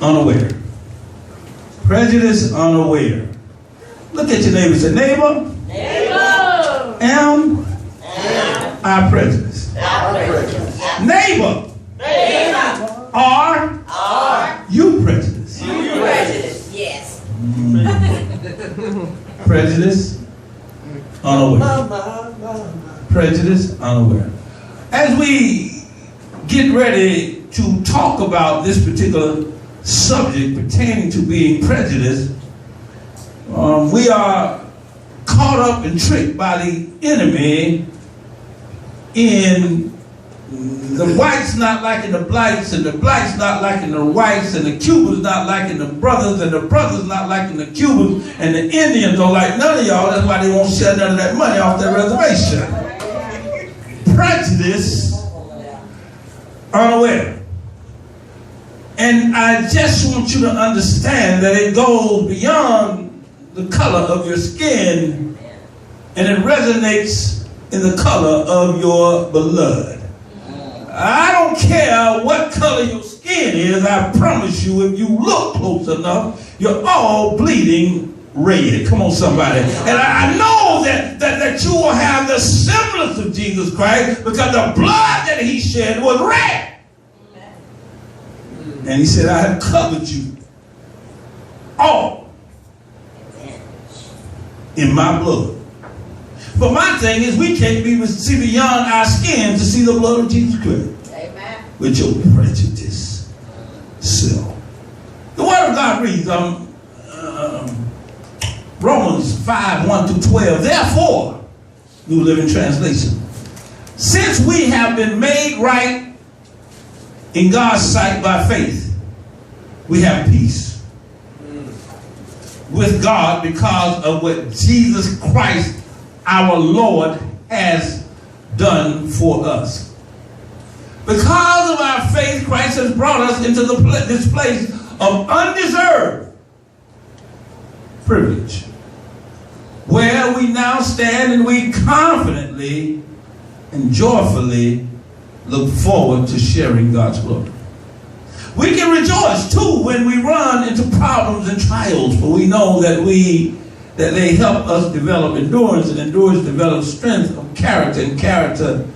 Unaware. Prejudice unaware. Look at your neighbor and say, neighbor, am I prejudiced? Neighbor, are you prejudiced? Yes. Prejudice unaware. Prejudice unaware. As we get ready to talk about this particular subject pertaining to being prejudiced, we are caught up and tricked by the enemy in the whites not liking the blacks, and the blacks not liking the whites, and the Cubans not liking the brothers, and the brothers not liking the Cubans, and the Indians don't like none of y'all. That's why they won't share none of that money off their reservation. Prejudice unaware. And I just want you to understand that it goes beyond the color of your skin, and it resonates in the color of your blood. I don't care what color your skin is, I promise you, if you look close enough, you're all bleeding red. Come on, somebody. And I know that you will have the semblance of Jesus Christ because the blood that he shed was red. And he said, I have covered you all in my blood. But my thing is, we can't see beyond our skin to see the blood of Jesus Christ. Amen. With your prejudice self. The Word of God reads, Romans 5:1-12. Therefore, New Living Translation, since we have been made right in God's sight by faith, we have peace with God because of what Jesus Christ our Lord has done for us. Because of our faith, Christ has brought us into this place of undeserved privilege, where we now stand and we confidently and joyfully look forward to sharing God's glory. We can rejoice too when we run into problems and trials, for we know that they help us develop endurance, and endurance develops strength of character, and character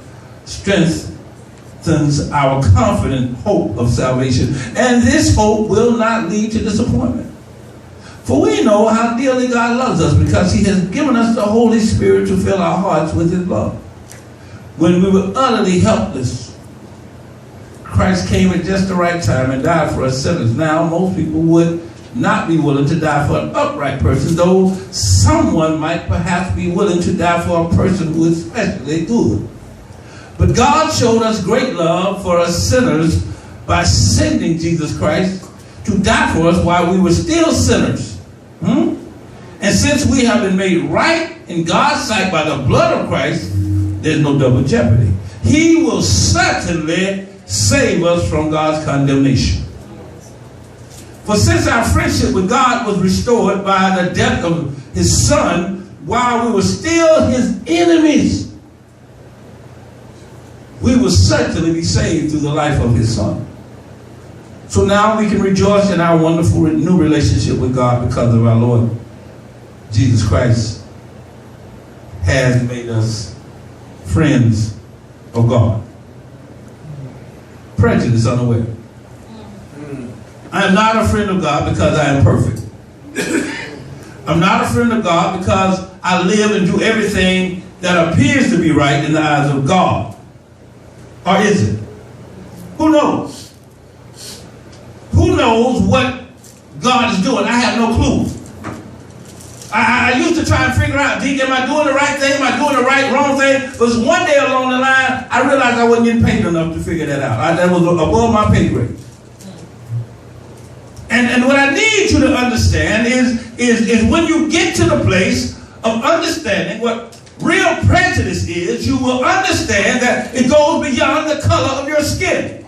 strengthens our confident hope of salvation. And this hope will not lead to disappointment. For we know how dearly God loves us, because he has given us the Holy Spirit to fill our hearts with his love. When we were utterly helpless, Christ came at just the right time and died for us sinners. Now, most people would not be willing to die for an upright person, though someone might perhaps be willing to die for a person who is especially good. But God showed us great love for us sinners by sending Jesus Christ to die for us while we were still sinners. And since we have been made right in God's sight by the blood of Christ, there's no double jeopardy. He will certainly save us from God's condemnation. For since our friendship with God was restored by the death of his Son while we were still his enemies, we will certainly be saved through the life of his Son. So now we can rejoice in our wonderful new relationship with God because of our Lord Jesus Christ has made us friends of God. Prejudice unaware. I am not a friend of God because I am perfect. I'm not a friend of God because I live and do everything that appears to be right in the eyes of God. Or is it? Who knows? Who knows what God is doing? I have no clue. I used to try and figure out, am I doing the right thing? Am I doing the wrong thing? But one day along the line, I realized I wasn't getting paid enough to figure that out. That was above my pay grade. And what I need you to understand is when you get to the place of understanding what real prejudice is, you will understand that it goes beyond the color of your skin.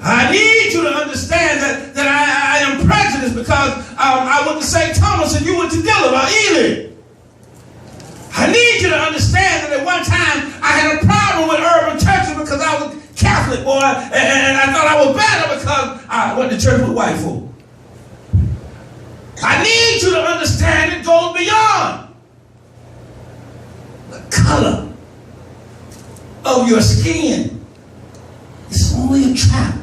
I need you to understand that I am prejudiced because I went to St. Thomas and you went to Deliverance. I need you to understand that at one time I had a problem with urban churches because I was Catholic, boy, and I thought I was better because I went to church with white folk. I need you to understand it goes beyond the color of your skin. It's only a trap.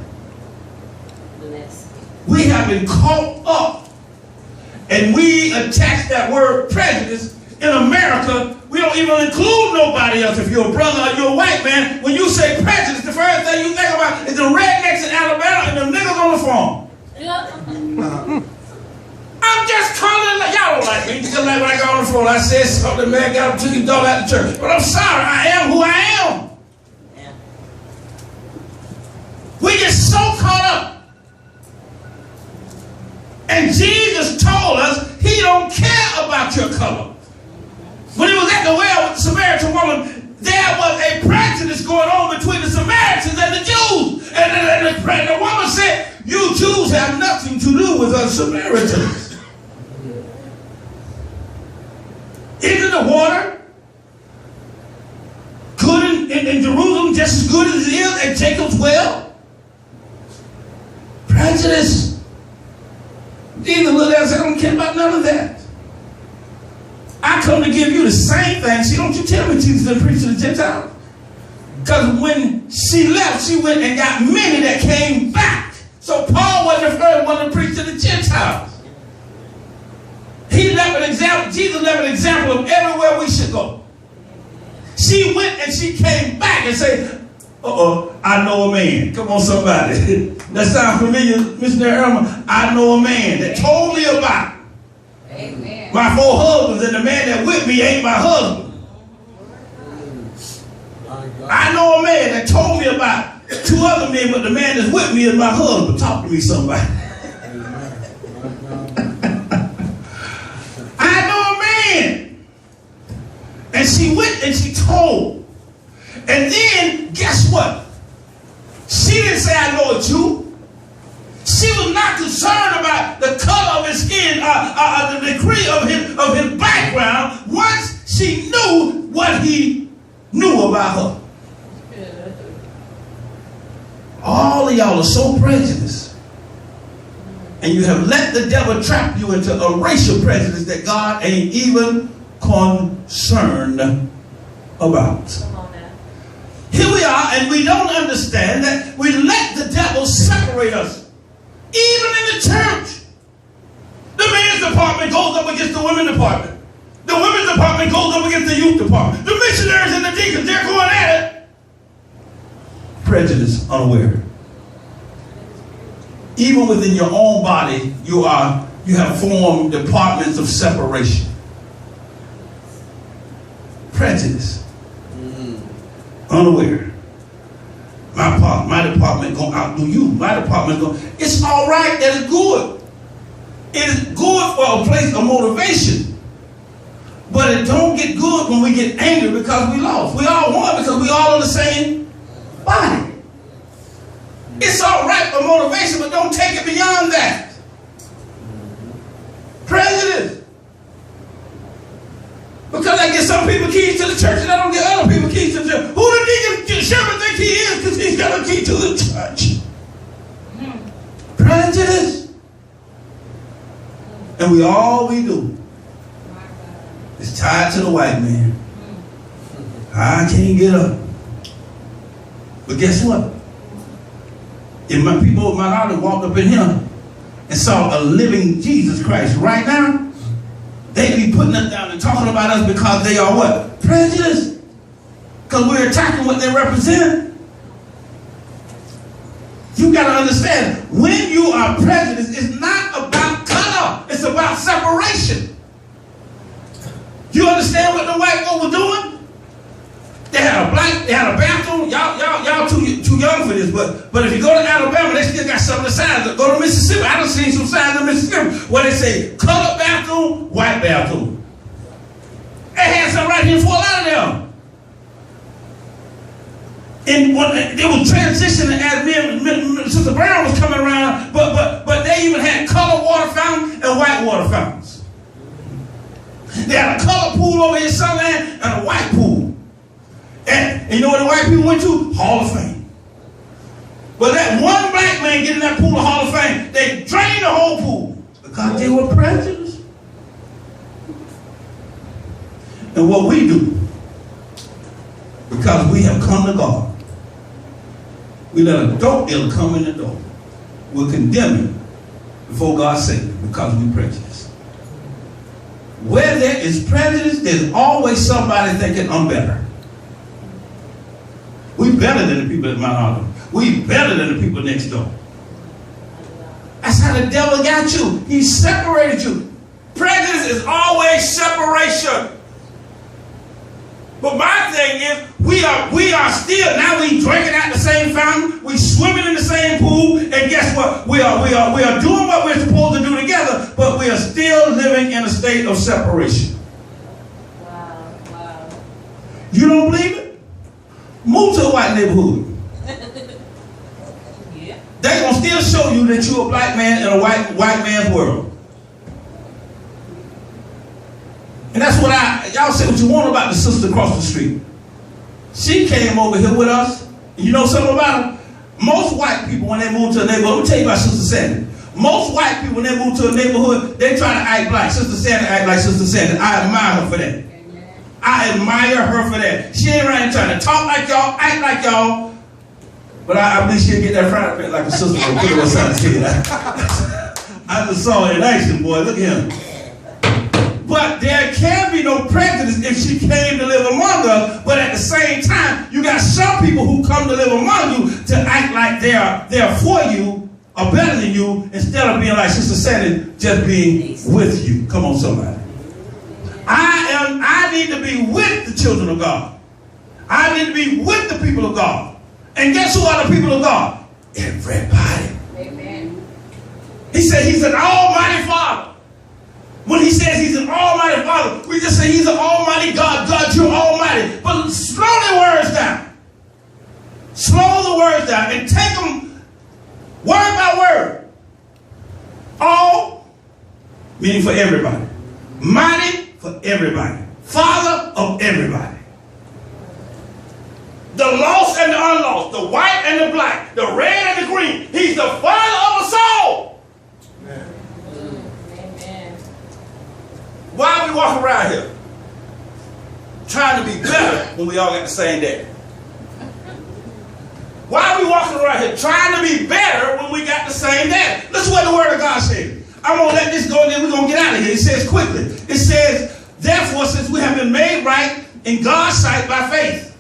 We have been caught up and we attach that word prejudice. In America, we don't even include nobody else. If you're a brother or you're a white man, when you say prejudice, the first thing you think about is the rednecks in Alabama and the niggas on the farm. I'm just calling it. Y'all don't like me. Just like when I got on the phone, I said something, man, got him, took his daughter out of church. But I'm sorry, I am who I am. Yeah. We get so caught up. And Jesus told us he don't care about your color. When he was at the well with the Samaritan woman, there was a prejudice going on between the Samaritans and the Jews. And the woman said, you Jews have nothing to do with us Samaritans. Isn't the water good in Jerusalem just as good as it is at Jacob's well? Prejudice. Jesus looked at us and said, I don't care about none of that. I come to give you the same thing. See, don't you tell me Jesus didn't preach to the Gentiles. Because when she left, she went and got many that came back. So Paul wasn't the first one to preach to the Gentiles. He left an example. Jesus left an example of everywhere we should go. She went and she came back and said, I know a man. Come on, somebody. That sounds familiar, Missionary Irma. I know a man that told me about it. Amen. My 4 husbands and the man that with me ain't my husband. I know a man that told me about 2 other men, but the man that's with me is my husband. Talk to me, somebody. I know a man. And she went and she told. And then, guess what? She didn't say, I know a Jew. She was not concerned about the color of his skin, the degree of his background, once she knew what he knew about her. All of y'all are so prejudiced. And you have let the devil trap you into a racial prejudice that God ain't even concerned about. Here we are, and we don't understand that we let the devil separate us. Even in the church. The men's department goes up against the women's department. The women's department goes up against the youth department. The missionaries and the deacons, they're going at it. Prejudice unaware. Even within your own body, you have formed departments of separation. Prejudice. Unaware. My department gonna outdo you. My department gonna. It's all right. That is good. It is good for a place of motivation. But it don't get good when we get angry because we lost. We all won because we all in the same body. It's all right for motivation, but don't take it beyond that. Prejudice. Because I get some people keys to the church and I don't get other people keys to the church. Who the deacon shepherd think he is because he's got a key to the church? Prejudice. And all we do is tied to the white man. I can't get up. But guess what? If my people of Mount Olive walked up in here and saw a living Jesus Christ right now, they'd be putting us down and talking about us because they are what? Prejudice. Because we're attacking what they represent. You got to understand, when you are prejudiced, it's not about color. It's about separation. You understand what the white folk were doing? They had a bathroom. Y'all too young for this, but if you go to Alabama, they still got some of the signs. Go to Mississippi. I done seen some signs in Mississippi where they say colored bathroom, white bathroom. They had some right here in Fort Lauderdale. And when it was transitioning as Sister Brown was coming around, but they even had colored water fountains and white water fountains. They had a colored pool over here somewhere and a white pool. And you know what the white people went to? Hall of Fame. But that one black man getting in that pool of Hall of God deal with prejudice. And what we do, because we have come to God, we let a dope dealer come in the door. We'll condemn him before God's sake because we prejudice. Where there is prejudice, there's always somebody thinking, I'm better. We better than the people at Mount Olive. We better than the people next door. That's how the devil got you. He separated you. Prejudice is always separation. But my thing is, we are still, now we drinking at the same fountain, we swimming in the same pool, and guess what? We are doing what we're supposed to do together, but we are still living in a state of separation. Wow. You don't believe it? Move to a white neighborhood. Yeah. They're going to still show you that you're a black man in a white man's world. And that's what y'all say what you want about the sister across the street. She came over here with us. You know something about her? Most white people, when they move to a neighborhood, let me tell you about Sister Sandy. Most white people, when they move to a neighborhood, they try to act like Sister Sandy, act like Sister Sandy. I admire her for that. I admire her for that. She ain't right trying to talk like y'all, act like y'all. But I believe she'll get that frying pan like a sister and put it on side of the head. I just saw it in action, boy. Look at him. But there can be no prejudice if she came to live among us. But at the same time, you got some people who come to live among you to act like they're for you or better than you instead of being like Sister Sandy, just being with you. Come on, somebody. I need to be with the children of God. I need to be with the people of God. And guess who are the people of God? Everybody. Amen. He said he's an almighty Father. When he says he's an almighty Father, we just say he's an almighty God. God, you're almighty. But slow the words down. Slow the words down and take them word by word. All, meaning for everybody. Mighty for everybody. Father of everybody. The lost and the unlost. The white and the black. The red and the green. He's the Father of us all. Amen. Why are we walking around here trying to be better when we all got the same daddy? Why are we walking around here trying to be better when we got the same daddy? Listen what the Word of God says. I'm going to let this go and then we're going to get out of here. It says quickly. It says, therefore, since we have been made right in God's sight by faith.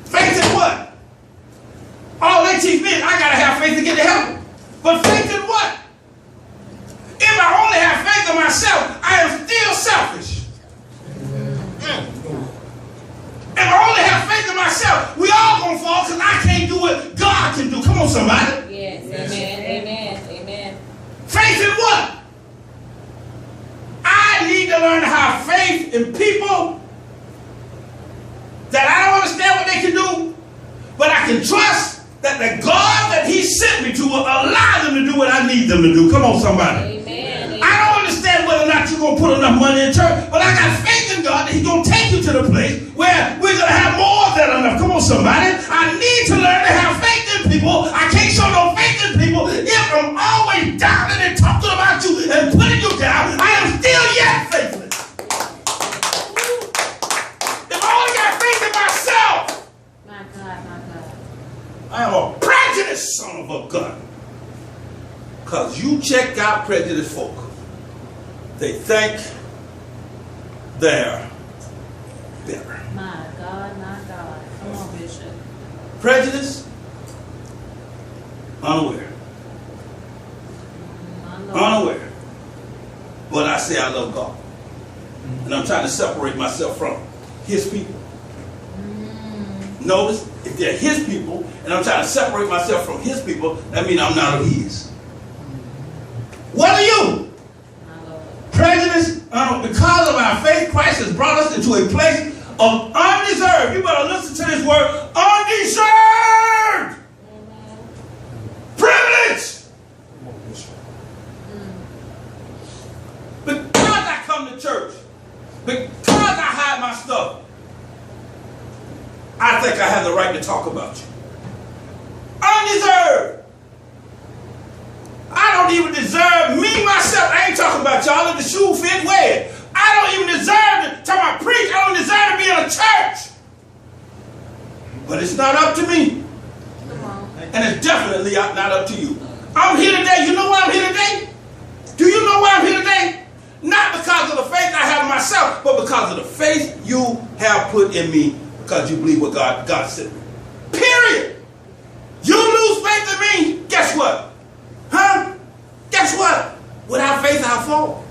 Faith in what? Oh, they teach me I got to have faith to get to heaven. But faith in what? If I only have faith in myself, I am still selfish. If I only have faith in myself, we all going to fall because I can't do what God can do. Come on, somebody. Yes. Amen. Faith in what? I need to learn to have faith in people that I don't understand what they can do, but I can trust that the God that He sent me to will allow them to do what I need them to do. Come on, somebody. Amen. I don't understand whether or not you're going to put enough money in church, but I got faith in God that He's going to take you to the place where we're going to have more than enough. Come on, somebody. I need to learn to have faith in people. I can't show no faith in people if I'm always down and talking about you and putting you down. I am still yet faithless. If I only got faith in myself, My God. I am a prejudiced son of a gun. Because you check out prejudiced folk. They think they're better. My God. Come on, Bishop. Prejudice, unaware. Unaware. But I say I love God. And I'm trying to separate myself from His people. Notice, if they're His people, and I'm trying to separate myself from His people, that means I'm not of His. What are you? Prejudice, because of our faith, Christ has brought us into a place of undeserved. You better listen to this word, undeserved privilege. Because I come to church, because I hide my stuff, I think I have the right to talk about you. Undeserved. I don't don't even deserve, me, myself, I ain't talking about y'all, if the shoe fit, wear it. I don't even deserve to, talking about preach, I don't deserve to be in a church. But it's not up to me. And it's definitely not up to you. I'm here today. You know why I'm here today? Do you know why I'm here today? Not because of the faith I have in myself, but because of the faith you have put in me, because you believe what God said. Period. You lose faith in me, guess what? Huh? Guess what? Without faith, I'll fall.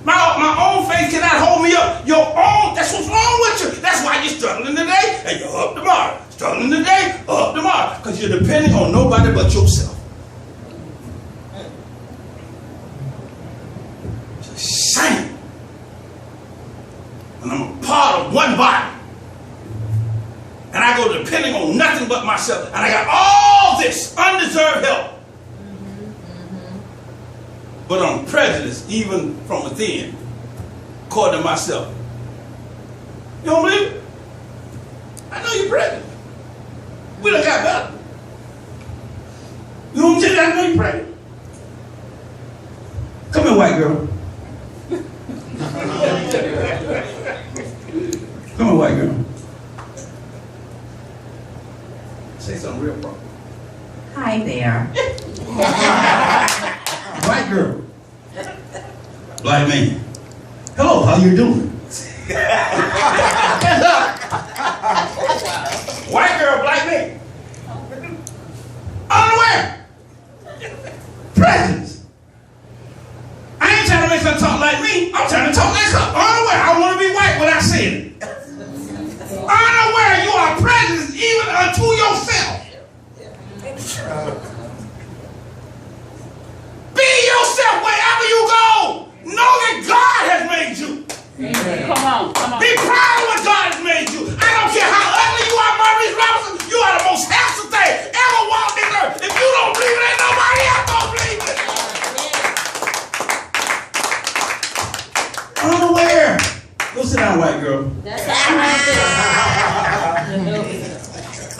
My own faith cannot hold me up. Your own, that's what's wrong with you. That's why you're struggling today and you're up tomorrow. Struggling today, up tomorrow. Because you're depending on nobody but yourself. It's a shame. And I'm a part of one body. And I go depending on nothing but myself. And I got all this undeserved help. But I'm prejudiced even from within, according to myself. You don't believe it? I know you're prejudiced. We done got better. You know what I'm saying? I know you're prejudiced. Come here, white girl. Come here, white girl. Say something real proper. Hi there. White girl. Black man. Hello, how you doing? White girl, black man. Unaware. Prejudice. I ain't trying to make her talk like me. I'm trying to talk like her. Unaware. I want to be white without saying it. Unaware, you are prejudiced even unto yourself. Be yourself wherever you go. Know that God has made you. Come on. Be proud of what God has made you. I don't care how ugly you are, Maurice Robinson. You are the most handsome thing ever walked this earth. If you don't believe it, ain't nobody else gonna believe it. Unaware. Go sit down, white girl. That's all right there.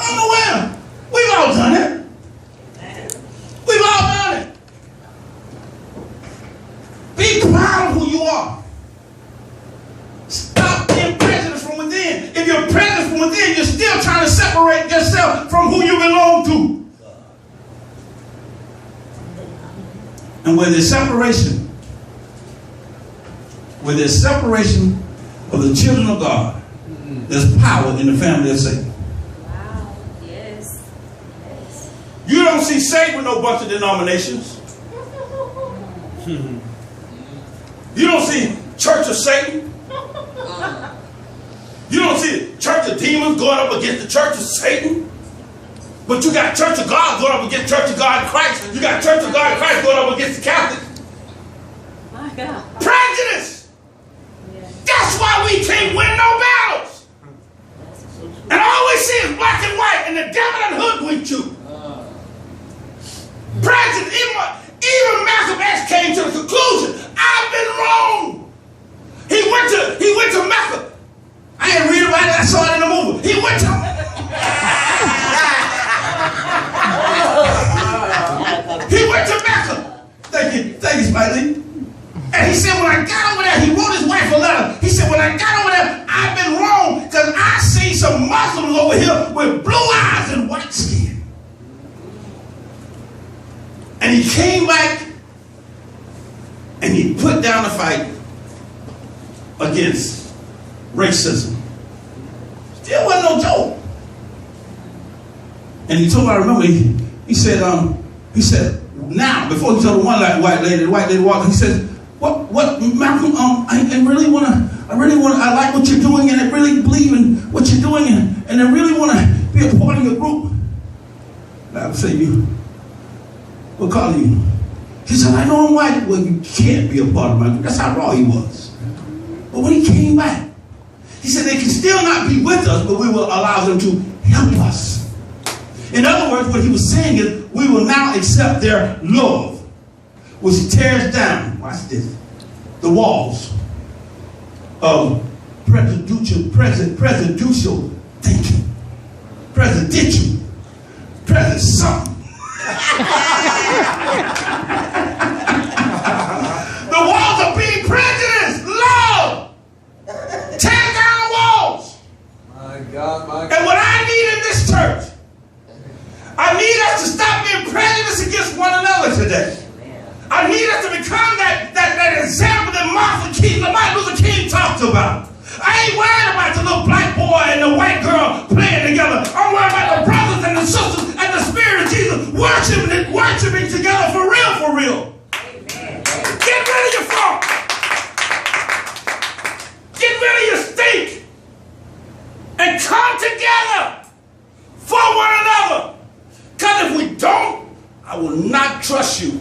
Unaware. We've all done it. We've all done it. Be proud of who you are. Stop being prejudiced from within. If you're prejudiced from within, you're still trying to separate yourself from who you belong to. And where there's separation of the children of God, there's power in the family of Satan. Wow. Yes. You don't see Satan with no bunch of denominations. You don't see Church of Satan. You don't see Church of Demons going up against the Church of Satan. But you got Church of God going up against Church of God in Christ. You got Church of God in Christ going up against the Catholics. My God. Prejudice. That's why we can't win no battles. And all we see is black and white, and the devil done hoodwinked you. Prejudice. Even Malcolm X came to the conclusion, I've been wrong. He went to Mecca. I didn't read about it, I saw it in the movie. He went to Mecca. Thank you, Spike Lee. And he said, when I got over there, he wrote his wife a letter. He said, when I got over there, I've been wrong because I see some Muslims over here with blue eyes and white skin. And he came back and he put down the fight against racism. Still wasn't no joke. And he told me, I remember, he said, now, before he told the white lady walked, he said, what, Malcolm, I really want to, I like what you're doing, and I really believe in what you're doing, and I really want to be a part of your group. And I would say, what color are you? He said, I know I'm white. Well, you can't be a part of my group. That's how raw he was. But when he came back, he said, they can still not be with us, but we will allow them to help us. In other words, what he was saying is, we will now accept their love, which tears down, watch this, the walls of presidential thinking. Presidential. President something. The walls are being prejudiced. Love. Tear down the walls. My God, my God. And what I need in this church, I need us to stop being prejudiced against one another today. I need us to become that example that Martin Luther King talked about. I ain't worried about the little black boy and the white girl playing together. I'm worried about the brothers and the sisters and the Spirit of Jesus worshiping together for real, for real. Amen. Get rid of your funk. Get rid of your stink. And come together for one another. Because if we don't, I will not trust you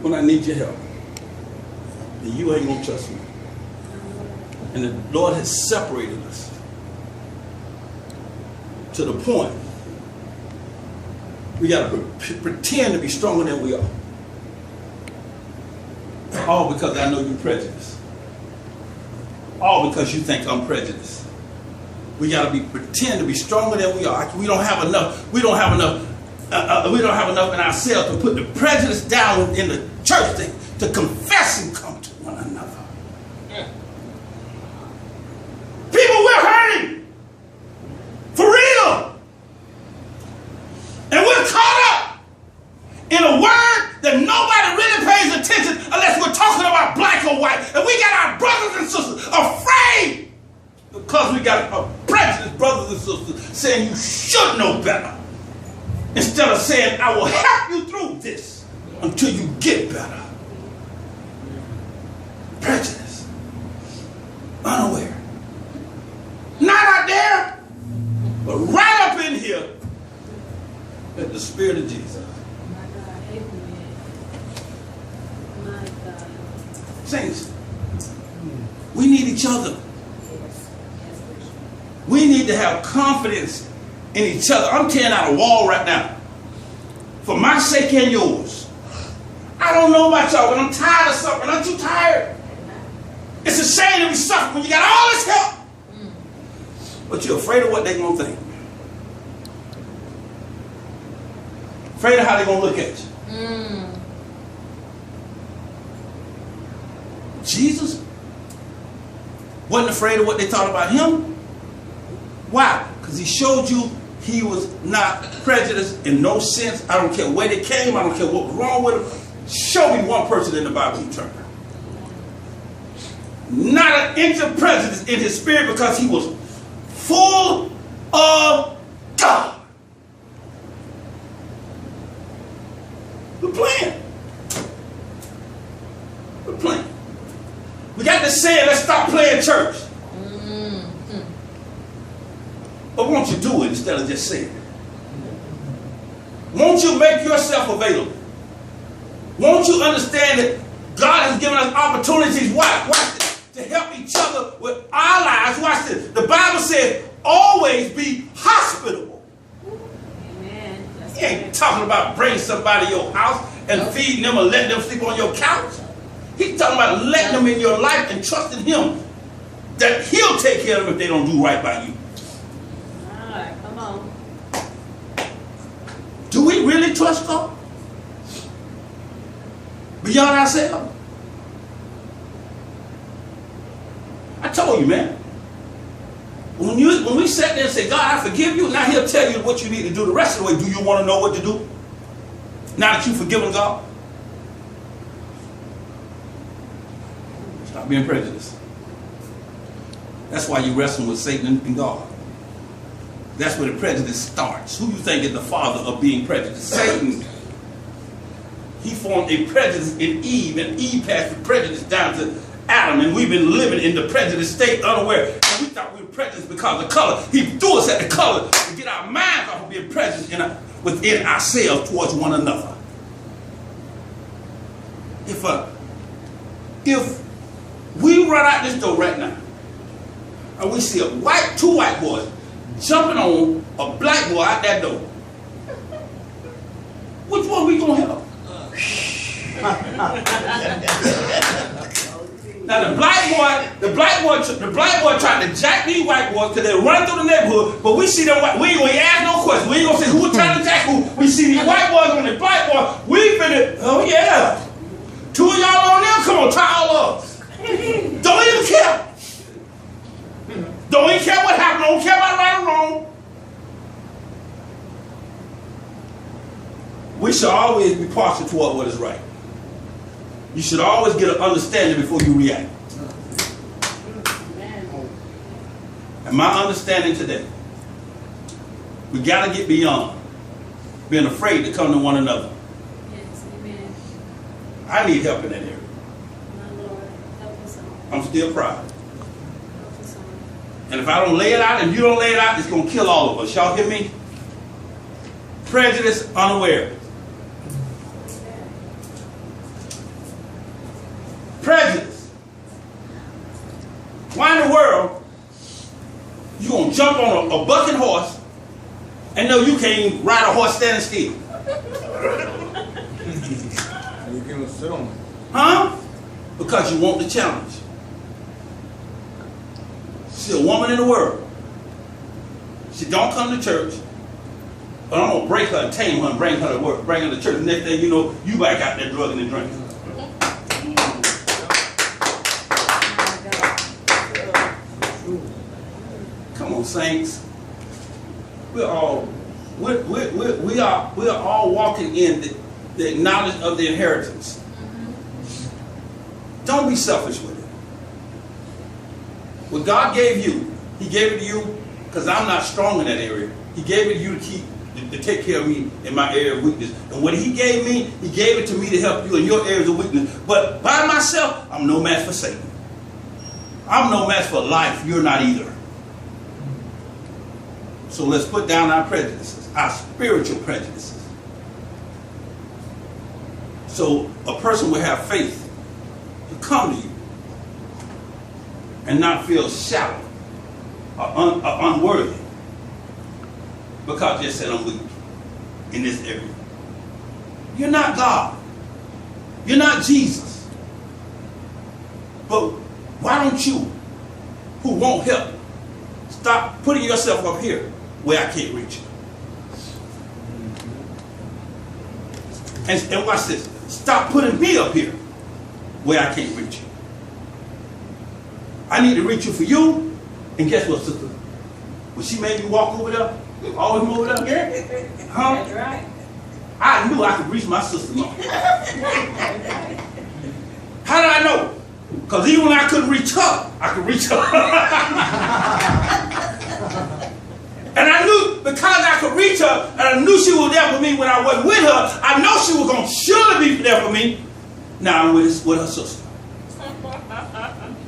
when I need your help. And you ain't going to trust me. And the Lord has separated us to the point we got to pretend to be stronger than we are. All because I know you're prejudiced. All because you think I'm prejudiced. We got to pretend to be stronger than we are. We don't have enough. We don't have enough in ourselves to put the prejudice down in the church to confess and come to one another. People, we're hurting. For real. And we're caught up in a word that nobody really pays attention unless we're talking about black or white. And we got our brothers and sisters afraid because we got a prejudiced brothers and sisters saying you should know better. Instead of saying, I will help you through this until you get better. Prejudice. Unaware. Not out there, but right up in here at the Spirit of Jesus. My God, amen. My God. Saints, we need each other. We need to have confidence in each other. I'm tearing out a wall right now. For my sake and yours. I don't know about y'all, but I'm tired of suffering. Aren't you tired? It's a shame to be suffering when you got all this help. But you're afraid of what they're going to think. Afraid of how they're going to look at you. Jesus wasn't afraid of what they thought about him. Why? Because he showed you he was not prejudiced in no sense. I don't care where they came. I don't care what was wrong with them. Show me one person in the Bible he turned. Not an inch of prejudice in his spirit because he was full of God. We're playing. We're playing. We got this saying, let's stop playing church. But won't you do it instead of just saying it? Won't you make yourself available? Won't you understand that God has given us opportunities, watch this, to help each other with our lives? Watch this. The Bible says, always be hospitable. Amen. He ain't talking about bringing somebody to your house and feeding them or letting them sleep on your couch. He's talking about letting them in your life and trusting him that he'll take care of them if they don't do right by you. All right, come on. Do we really trust God? Beyond ourselves? I told you, man. When we sat there and say, God, I forgive you, now he'll tell you what you need to do the rest of the way. Do you want to know what to do? Now that you've forgiven God? Stop being prejudiced. That's why you're wrestling with Satan and God. That's where the prejudice starts. Who you think is the father of being prejudiced? Satan. He formed a prejudice in Eve, and Eve passed the prejudice down to Adam, and we've been living in the prejudice state unaware. And we thought we were prejudiced because of color. He threw us at the color to get our minds off of being prejudiced within ourselves towards one another. If we run out this door right now, and we see two white boys jumping on a black boy out that door, which one we gonna help? Now the black boy tried to jack these white boys because they run through the neighborhood, but we see them white. We ain't gonna ask no questions. We ain't gonna say who was trying to jack who. We see these white boys on the black boys. We finna, oh yeah. 2 of y'all on there, come on, tie all of us. Don't even care. Don't even care what happened. Don't care about right or wrong. We should always be partial toward what is right. You should always get an understanding before you react. And my understanding today, we got to get beyond being afraid to come to one another. Yes, amen. I need help in that area. My Lord, help us all. I'm still proud. Help us all. And if I don't lay it out and you don't lay it out, it's going to kill all of us. Y'all hear me? Prejudice unaware. Prejudice. Why in the world you going to jump on a bucking horse and know you can't even ride a horse standing still? You can sit on it. Huh? Because you want the challenge. She's a woman in the world. She don't come to church. But I'm going to break her and tame her and bring her to work. Bring her to church. The next thing you know, you back out there drugging and drinking. Come on, saints. We are all walking in the knowledge of the inheritance. Don't be selfish with it. What God gave you, He gave it to you because I'm not strong in that area. He gave it to you to take care of me in my area of weakness. And what He gave me, He gave it to me to help you in your areas of weakness. But by myself, I'm no match for Satan. I'm no match for life. You're not either. So let's put down our prejudices, our spiritual prejudices. So a person will have faith to come to you and not feel shallow or unworthy because you said I'm weak in this area. You're not God. You're not Jesus. But why don't you, who won't help, stop putting yourself up here where I can't reach you? And watch this. Stop putting me up here where I can't reach you. I need to reach you for you. And guess what, sister? When she made me walk over there, always move over there, huh? That's right. I knew I could reach my sister-in-law. How did I know? Because even when I couldn't reach her, I could reach her. And I knew because I could reach her, and I knew she was there for me when I wasn't with her, I know she was going to surely be there for me. Now I'm with her sister.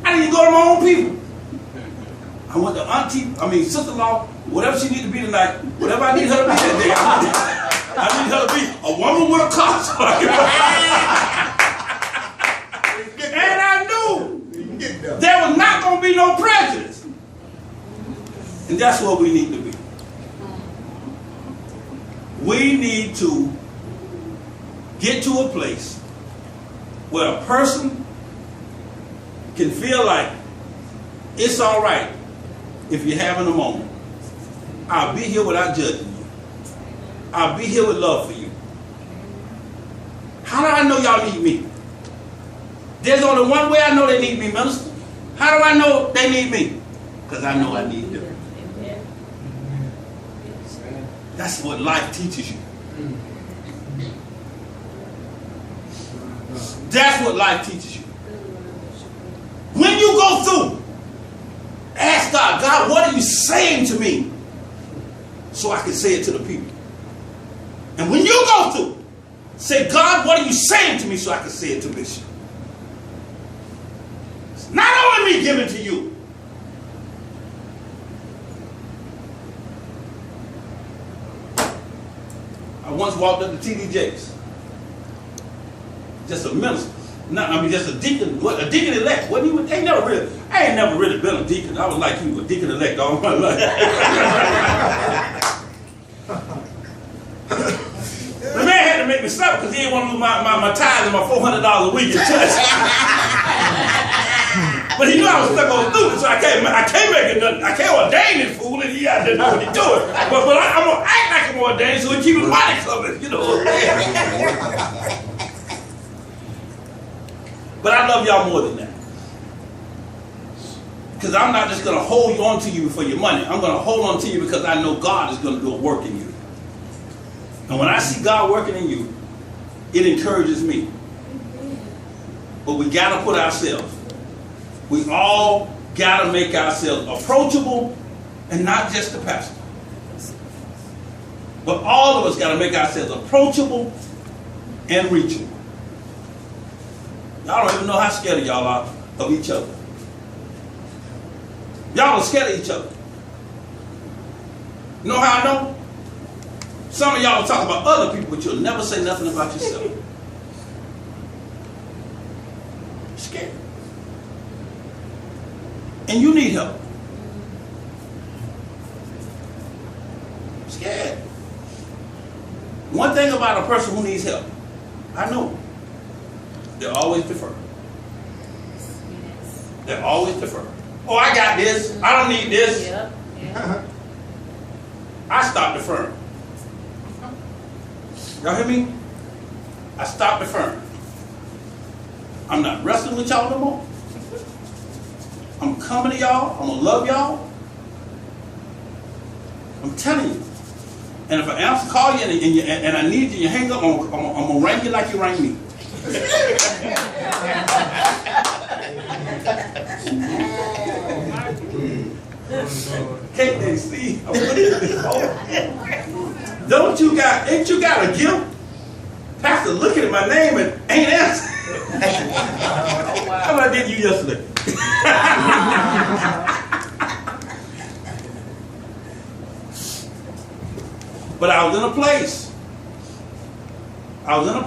I didn't even go to my own people. I went to sister-in-law, whatever she needed to be tonight, whatever I need her to be that day, I need her to be a woman with a car. And I knew there was not going to be no prejudice. And that's what we need to be. We need to get to a place where a person can feel like it's all right if you're having a moment. I'll be here without judging you. I'll be here with love for you. How do I know y'all need me? There's only one way I know they need me, minister. How do I know they need me? Because I know I need them. That's what life teaches you. That's what life teaches you. When you go through, ask God, God, what are you saying to me? So I can say it to the people. And when you go through, say, God, what are you saying to me? So I can say it to Bishop. It's not only me giving to you. I once walked up to T.D. Jakes. Just a minister. Just a deacon. What, a deacon elect. What I ain't never really been a deacon. I was like you, a deacon elect all my life. The man had to make me stop because he didn't want to lose my tithes and my $400 a week in church. But he knew I was stuck on stupid, so I can't make it nothing. I can't ordain this fool, and he got to know what he's doing. But I'm gonna act like him ordained so he keep his money covered, you know. But I love y'all more than that. Because I'm not just going to hold on to you for your money. I'm going to hold on to you because I know God is going to do a work in you. And when I see God working in you, it encourages me. But we got to put ourselves. We all got to make ourselves approachable, and not just the pastor. But all of us got to make ourselves approachable and reachable. Y'all don't even know how scared y'all are of each other. Y'all are scared of each other. You know how I know? Some of y'all will talk about other people, but you'll never say nothing about yourself. Scared. And you need help. Scared. One thing about a person who needs help, I know, they'll always defer. They'll always defer. Oh, I got this. I don't need this. Yep. Yeah. I stopped deferring. Y'all hear me? I stopped deferring. I'm not wrestling with y'all no more. I'm coming to y'all. I'm going to love y'all. I'm telling you. And if I answer, call you and I need you, you hang up, I'm going to ring you like you rang me. Can't they see? Ain't you got a gift? Pastor looking at my name and ain't answering. How about I did you yesterday? But I was in a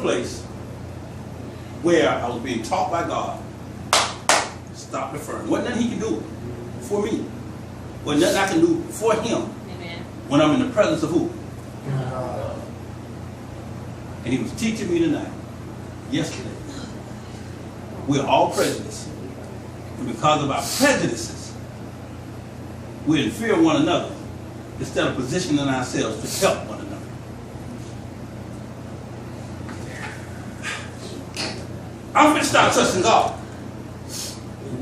place where I was being taught by God. Stop deferring. Wasn't nothing he can do for me. Wasn't nothing I can do for him. Amen. When I'm in the presence of who? And he was teaching me tonight, yesterday. We're all prejudiced. And because of our prejudices, we're in fear of one another instead of positioning ourselves to help one another. I'm going to start trusting God.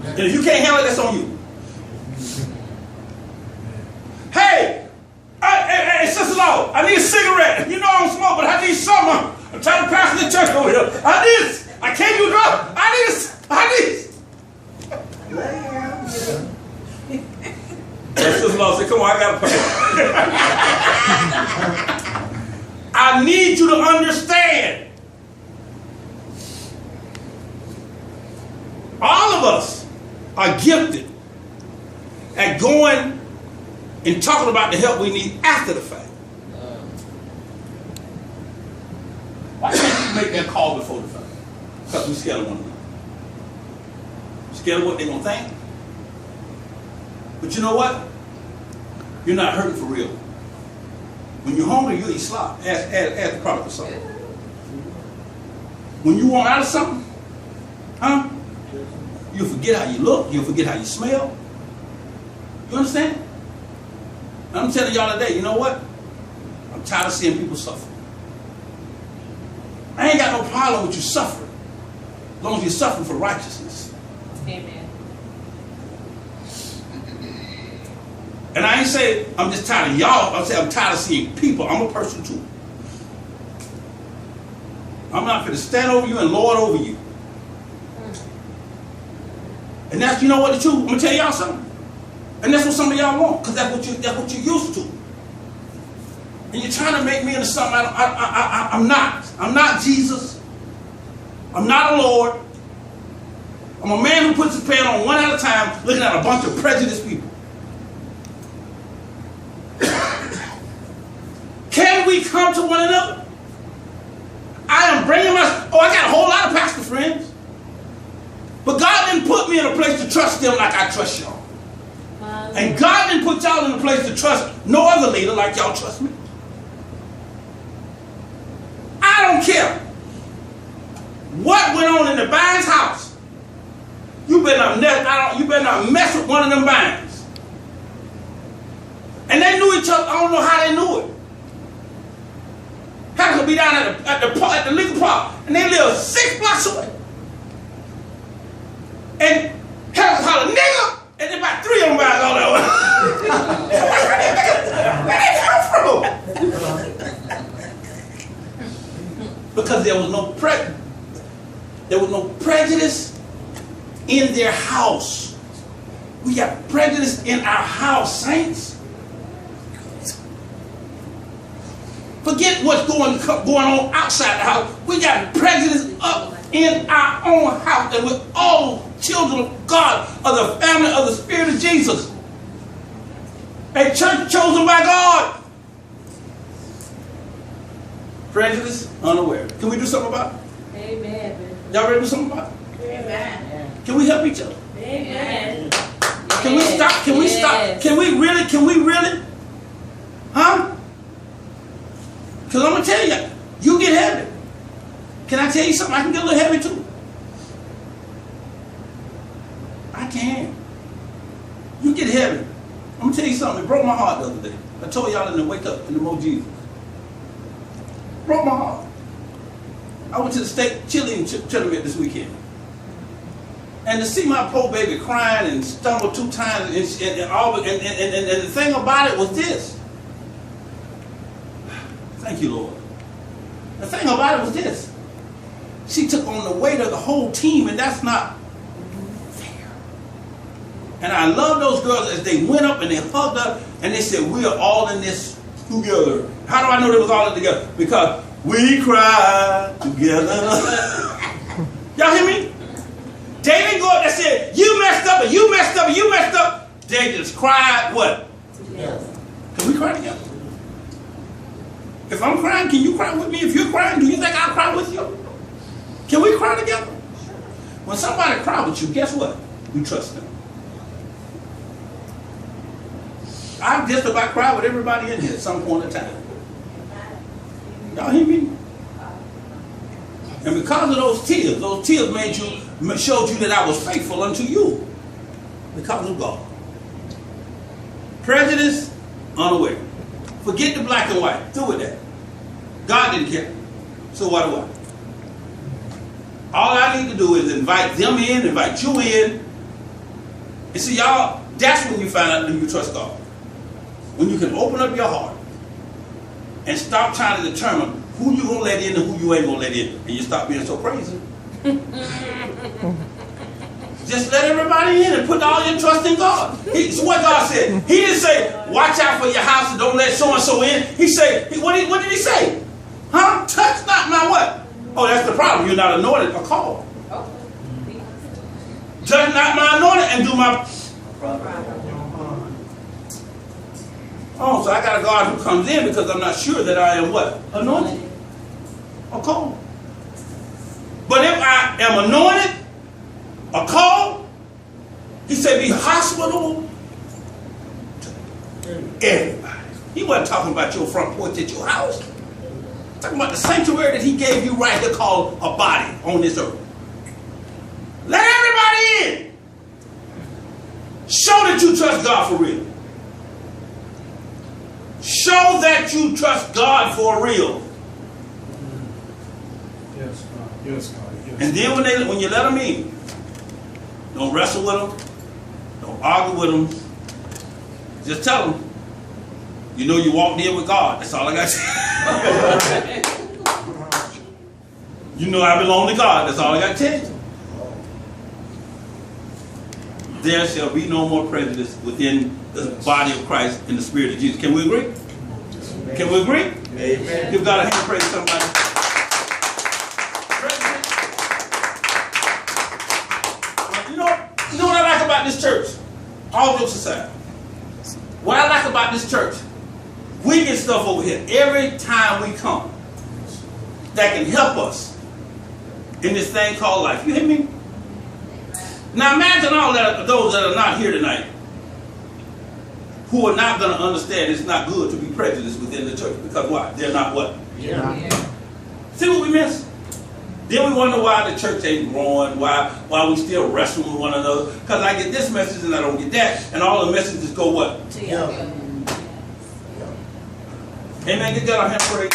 And if you can't handle it, that's on you. Hey, sister-in-law, I need a cigarette. You know I don't smoke, but I need something. I'm trying to pass the church over here. I need this. I can't do drugs. I need this. Sister-in-law said, come on, I got to pay. I need you to understand. All of us are gifted at going and talking about the help we need after the fact. Why can't you make that call before the fact? Because we're scared of one another. Scared of what they're going to think. But you know what? You're not hurting for real. When you're hungry, you eat slop. Ask the prodigal son. When you want out of something, you'll forget how you look. You'll forget how you smell. You understand? I'm telling y'all today, you know what? I'm tired of seeing people suffer. I ain't got no problem with you suffering, as long as you're suffering for righteousness. Amen. And I ain't saying I'm just tired of y'all. I'm saying I'm tired of seeing people. I'm a person too. I'm not going to stand over you and lord over you. And that's, you know what, the truth. I'm going to tell y'all something. And that's what some of y'all want, because that's what you're used to. And you're trying to make me into something I'm not. I'm not Jesus. I'm not a Lord. I'm a man who puts his pants on one at a time, looking at a bunch of prejudiced people. Can we come to one another? I am bringing I got a whole lot of pastor friends. But God didn't put me in a place to trust them like I trust y'all. And God didn't put y'all in a place to trust no other leader like y'all trust me. I don't care what went on in the Bynes house. You better not mess with one of them Bynes. And they knew each other. I don't know how they knew it. be down at the liquor park, and they live 6 blocks away. And Harold holler, nigga, and then about 3 of them guys all that where they come from? Because there was no prejudice in their house. We got prejudice in our house, saints. Forget what's going on outside the house. We got prejudice up in our own house, and we're all children of God, of the family of the Spirit of Jesus. A church chosen by God. Prejudice unaware. Can we do something about it? Amen. Y'all ready to do something about it? Amen. Can we help each other? Amen. Can we stop? Can we stop? Can we really? Huh? Because I'm going to tell you, you get heavy. Can I tell you something? I can get a little heavy too. I can. You get heavy. I'm going to tell you something. It broke my heart the other day. I told y'all in the Wake Up in the Mo Jesus. Broke my heart. I went to the state cheerleading tournament this weekend. And to see my poor baby crying and stumble 2 times and the thing about it was this. Thank you, Lord. The thing about it was this. She took on the weight of the whole team, and that's not fair. And I love those girls as they went up and they hugged her and they said, we are all in this together. How do I know they was all in together? Because we cried together. Y'all hear me? They didn't go up and said, you messed up and you messed up and you messed up. They just cried what? Together. Can we cry together? If I'm crying, can you cry with me? If you're crying, do you think I'll cry with you? Can we cry together? When somebody cries with you, guess what? You trust them. I've just about cried with everybody in here at some point in time. Y'all hear me? And because of those tears showed you that I was faithful unto you. Because of God. Prejudice, unaware. Forget the black and white. Through with that. God didn't care. So what do I? All I need to do is invite them in, invite you in. And see, y'all, that's when you find out that you trust God. When you can open up your heart and stop trying to determine who you going to let in and who you ain't going to let in. And you stop being so crazy. Just let everybody in and put all your trust in God. It's what God said. He didn't say, watch out for your house and don't let so-and-so in. He said, what did he say? Huh? Touch not my what? Oh, that's the problem. You're not anointed or called. Touch not my anointed and do my... Oh, so I got a God who comes in because I'm not sure that I am what? Anointed or called. But if I am anointed or called, he said be hospitable to everybody. He wasn't talking about your front porch at your house. He's talking about the sanctuary that he gave you right here called a body on this earth. Let everybody in. Show that you trust God for real. Show that you trust God for real. Yes, God. Yes, God. Yes. And then when you let them in, don't wrestle with them. Don't argue with them. Just tell them, you know you walked in with God. That's all I got to say. You know I belong to God. That's all I got to tell you. There shall be no more prejudice within the body of Christ in the Spirit of Jesus. Can we agree? Amen. Can we agree? Amen. Give God a hand, praise somebody. You know what I like about this church? All jokes aside. What I like about this church, we get stuff over here every time we come that can help us in this thing called life. You hear me? Now imagine all that those that are not here tonight who are not going to understand it's not good to be prejudiced within the church. Because why? They're not what? Yeah. See what we miss? Then we wonder why the church ain't growing, why we still wrestling with one another. Because I get this message and I don't get that. And all the messages go what? Together. Amen. Get that on hand, praise.